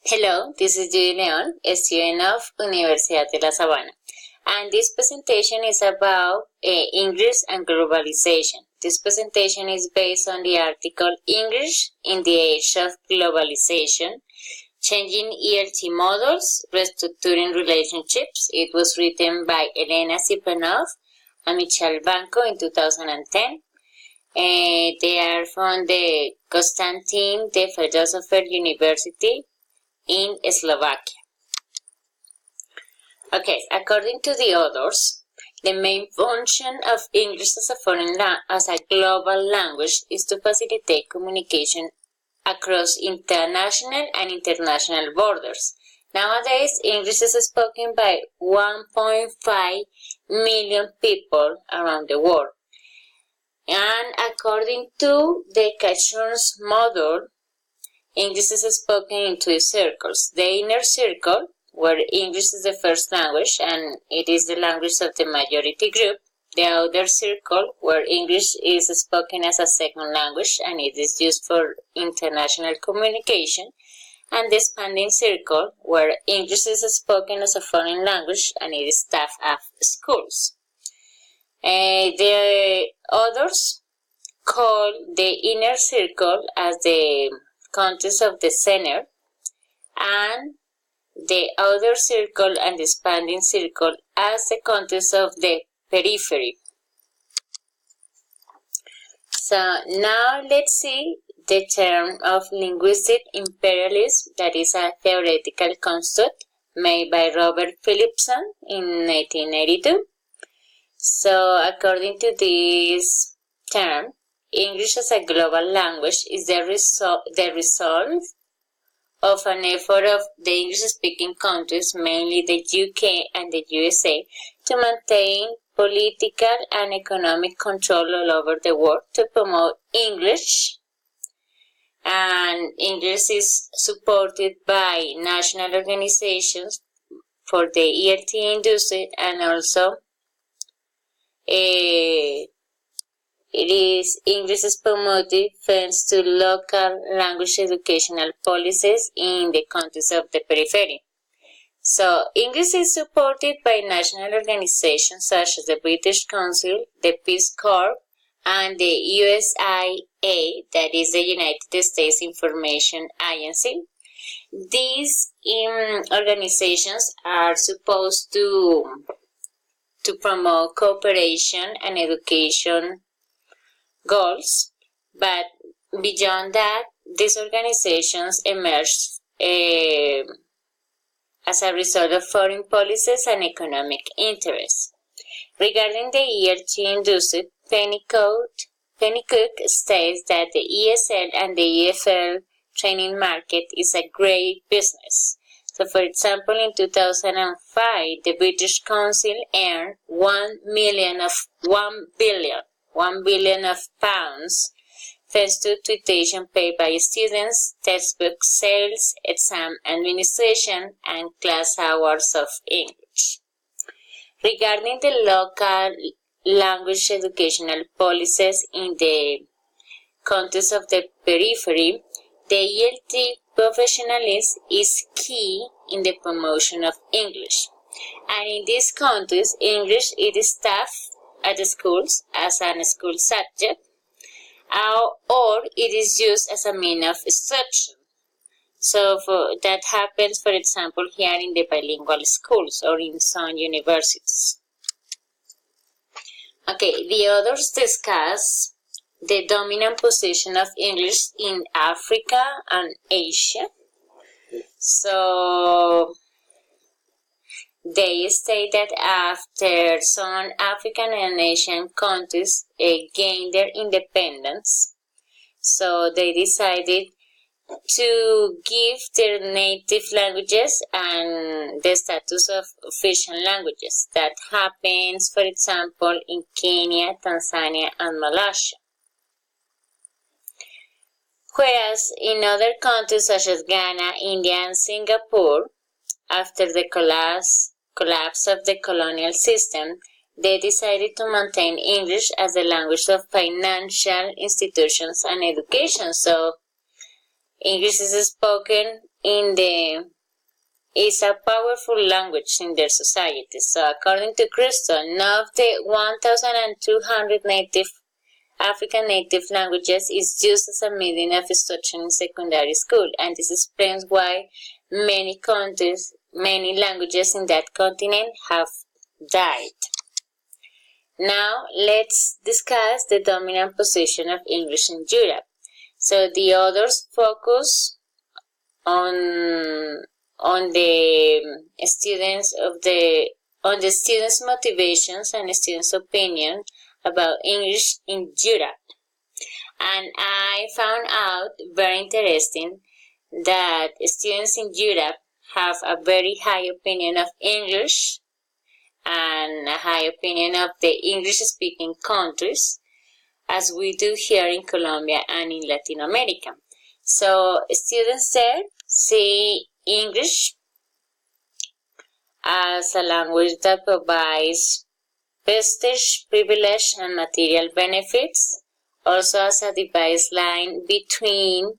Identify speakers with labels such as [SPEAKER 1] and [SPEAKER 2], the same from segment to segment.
[SPEAKER 1] Hello, this is Judy Leon, student of Universidad de La Sabana, and this presentation is about English and globalization. This presentation is based on the article English in the Age of Globalization, Changing ELT Models, Restructuring Relationships. It was written by Elena Sipanov and Michal Banco in 2010. They are from the Konstantin the Philosopher University in Slovakia. Okay, according to the authors, the main function of English as a global language is to facilitate communication across international and international borders. Nowadays, English is spoken by 1.5 million people around the world. And according to the Cachor's model, English is spoken in two circles. The inner circle, where English is the first language and it is the language of the majority group. The outer circle, where English is spoken as a second language and it is used for international communication. And the expanding circle, where English is spoken as a foreign language and it is taught at schools. The others call the inner circle as the context of the center, and the outer circle and the expanding circle as the context of the periphery. So now let's see the term of linguistic imperialism, that is a theoretical construct made by Robert Philipson in 1982. So according to this term, English as a global language is the result of an effort of the English-speaking countries, mainly the UK and the USA, to maintain political and economic control all over the world to promote English. And English is supported by national organizations for the ELT industry, and also English is promoted thanks to local language educational policies in the countries of the periphery. So, English is supported by national organizations such as the British Council, the Peace Corps, and the USIA, that is the United States Information Agency. These organizations are supposed to promote cooperation and education goals, but beyond that, these organizations emerged as a result of foreign policies and economic interests. Regarding the ELT industry, Pennycook states that the ESL and the EFL training market is a great business. So, for example, in 2005, the British Council earned £1 billion of pounds thanks to tuition paid by students, textbook sales, exam administration, and class hours of English. Regarding the local language educational policies in the context of the periphery, the ELT professionalism is key in the promotion of English. And in this context, English is taught at the schools as a school subject, or it is used as a means of instruction. So that happens, for example, here in the bilingual schools or in some universities. Okay, the others discuss the dominant position of English in Africa and Asia. So they state that after some African and Asian countries gained their independence, so they decided to give their native languages and the status of official languages. That happens, for example, in Kenya, Tanzania, and Malaysia. Whereas in other countries such as Ghana, India, and Singapore, after the collapse of the colonial system, they decided to maintain English as the language of financial institutions and education. So English is spoken in the is a powerful language in their society. So according to Crystal, none of the 1,200 native African native languages is used as a medium of instruction in secondary school, and this explains why many languages in that continent have died. Now let's discuss the dominant position of English in Europe. So the authors focus on the students' motivations and students' opinion about English in Europe. And I found out very interesting that students in Europe have a very high opinion of English and a high opinion of the English-speaking countries, as we do here in Colombia and in Latin America. So students there see English as a language that provides prestige, privilege, and material benefits, also as a dividing line between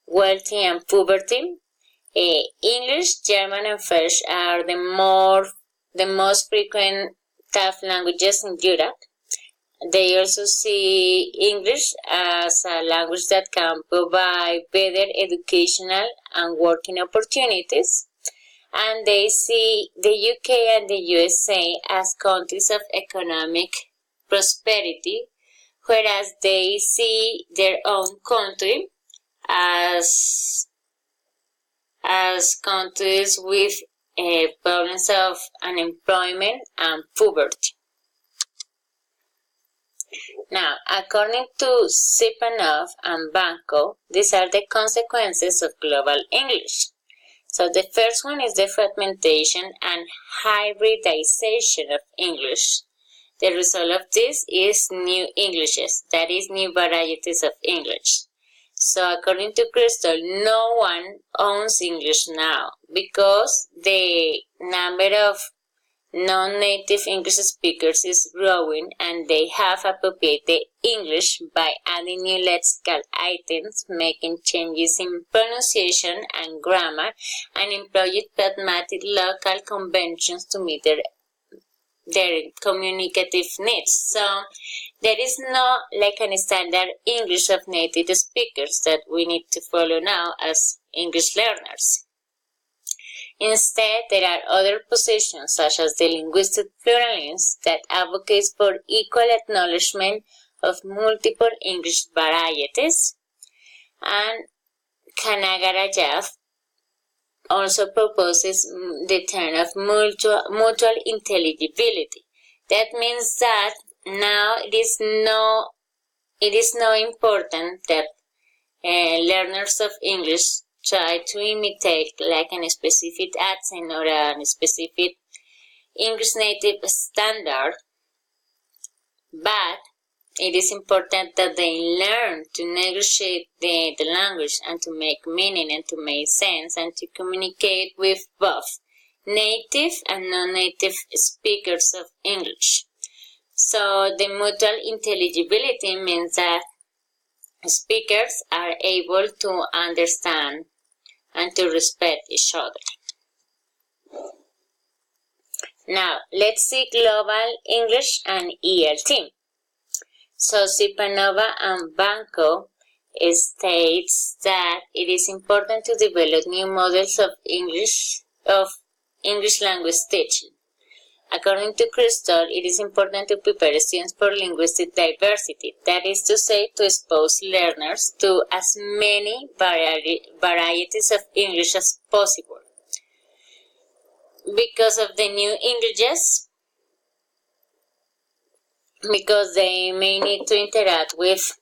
[SPEAKER 1] wealthy and poverty. English, German, and French are the most frequent tough languages in Europe. They also see English as a language that can provide better educational and working opportunities. And they see the UK and the USA as countries of economic prosperity, whereas they see their own country as countries with problems of unemployment and poverty. Now, according to Sipanov and Banco, these are the consequences of global English. So the first one is the fragmentation and hybridization of English. The result of this is new Englishes, that is, new varieties of English. So according to Crystal, no one owns English now because the number of non-native English speakers is growing, and they have appropriated the English by adding new lexical items, making changes in pronunciation and grammar, and employing pragmatic local conventions to meet their communicative needs. So there is no like a standard English of native speakers that we need to follow now as English learners. Instead, there are other positions, such as the linguistic pluralism, that advocates for equal acknowledgement of multiple English varieties. And Kanagarajav also proposes the term of mutual intelligibility. That means that now it is no important that learners of English try to imitate like a specific accent or a specific English native standard, but it is important that they learn to negotiate the language and to make meaning and to make sense and to communicate with both native and non-native speakers of English. So the mutual intelligibility means that speakers are able to understand and to respect each other. Now, let's see global English and ELT. So Sipanova and Banco states that it is important to develop new models of English language teaching. According to Crystal, it is important to prepare students for linguistic diversity, that is to say, to expose learners to as many varieties of English as possible. Because of the new Englishes, because they may need to interact with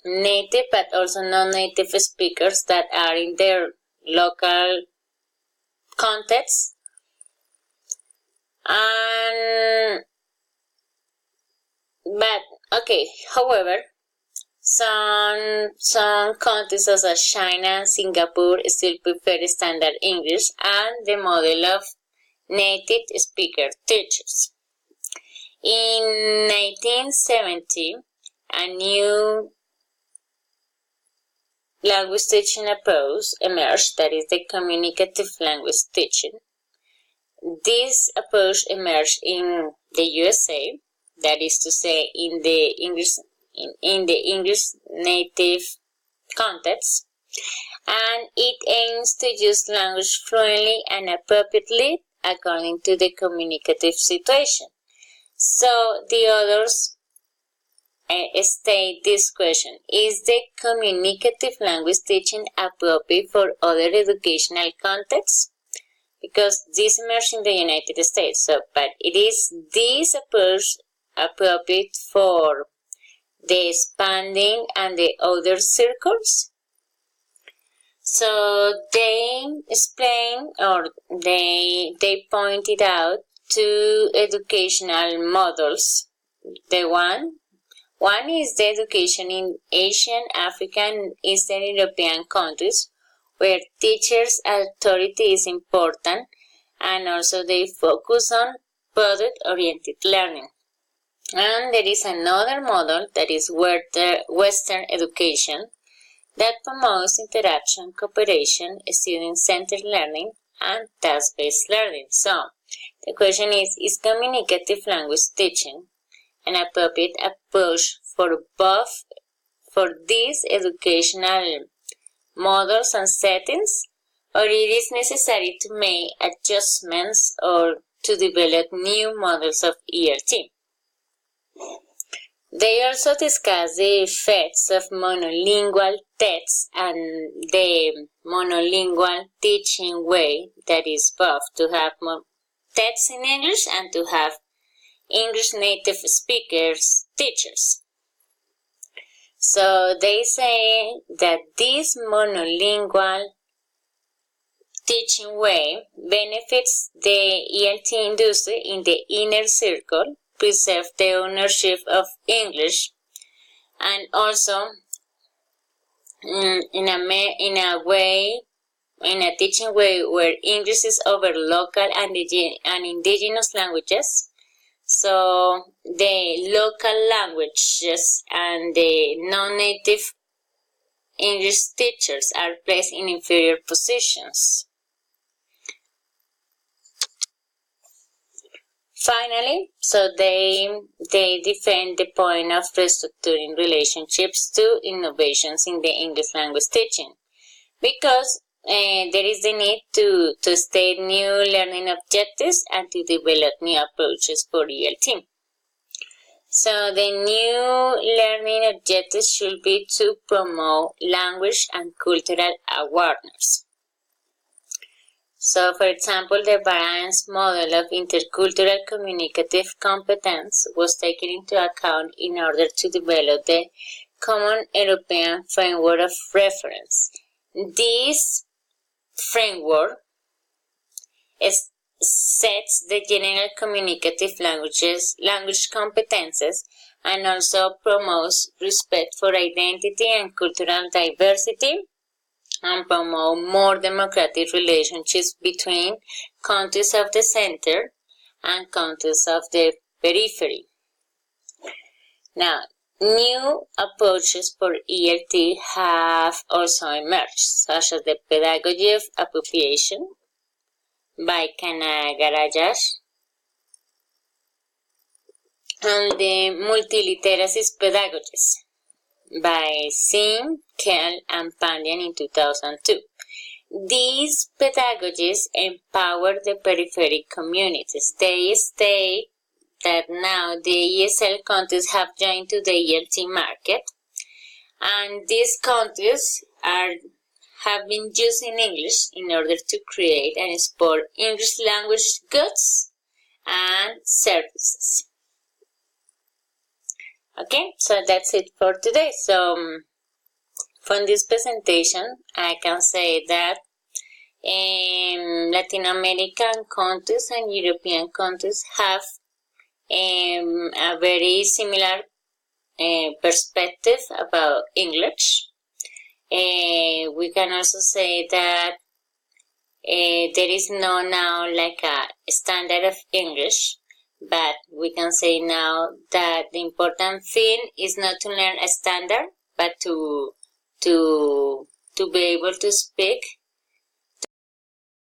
[SPEAKER 1] native but also non-native speakers that are in their local context. However, some countries such as China and Singapore still prefer standard English and the model of native speaker teachers. In 1970, a new language teaching approach emerged, that is the communicative language teaching. This approach emerged in the USA, that is to say in the English native context, and it aims to use language fluently and appropriately according to the communicative situation. So the authors state this question: is the communicative language teaching appropriate for other educational contexts? Because this emerged in the United States, but is this approach appropriate for the expanding and the other circles? So they explain, or they pointed out two educational models. The one is the education in Asian, African, and Eastern European countries, where teachers' authority is important, and also they focus on product-oriented learning. And there is another model, that is Western education, that promotes interaction, cooperation, student-centered learning, and task-based learning. So, the question is communicative language teaching an appropriate approach for these educational models and settings, or it is necessary to make adjustments or to develop new models of ELT? They also discuss the effects of monolingual texts and the monolingual teaching way, that is both to have texts in English and to have English native speakers teachers. So they say that this monolingual teaching way benefits the ELT industry in the inner circle, preserve the ownership of English, and also in a teaching way where English is over local and indigenous languages. So the local languages and the non-native English teachers are placed in inferior positions. Finally, so they defend the point of restructuring relationships to innovations in the English language teaching, because there is the need to state new learning objectives and to develop new approaches for ELT. So the new learning objectives should be to promote language and cultural awareness. So, for example, the variance model of intercultural communicative competence was taken into account in order to develop the Common European Framework of Reference. This framework sets the general communicative language competences, and also promotes respect for identity and cultural diversity, and promote more democratic relationships between countries of the center and countries of the periphery. Now, new approaches for ELT have also emerged, such as the pedagogy of appropriation by Kanagarajas and the multiliteracy pedagogies by Singh, Kell, and Pandian in 2002. These pedagogies empower the periphery communities. They state that now the ESL countries have joined to the ELT market, and these countries have been using English in order to create and export English language goods and services. Okay, so that's it for today. So from this presentation, I can say that Latin American countries and European countries have a very similar perspective about English. We can also say that there is no now like a standard of English, but we can say now that the important thing is not to learn a standard, but to to be able to speak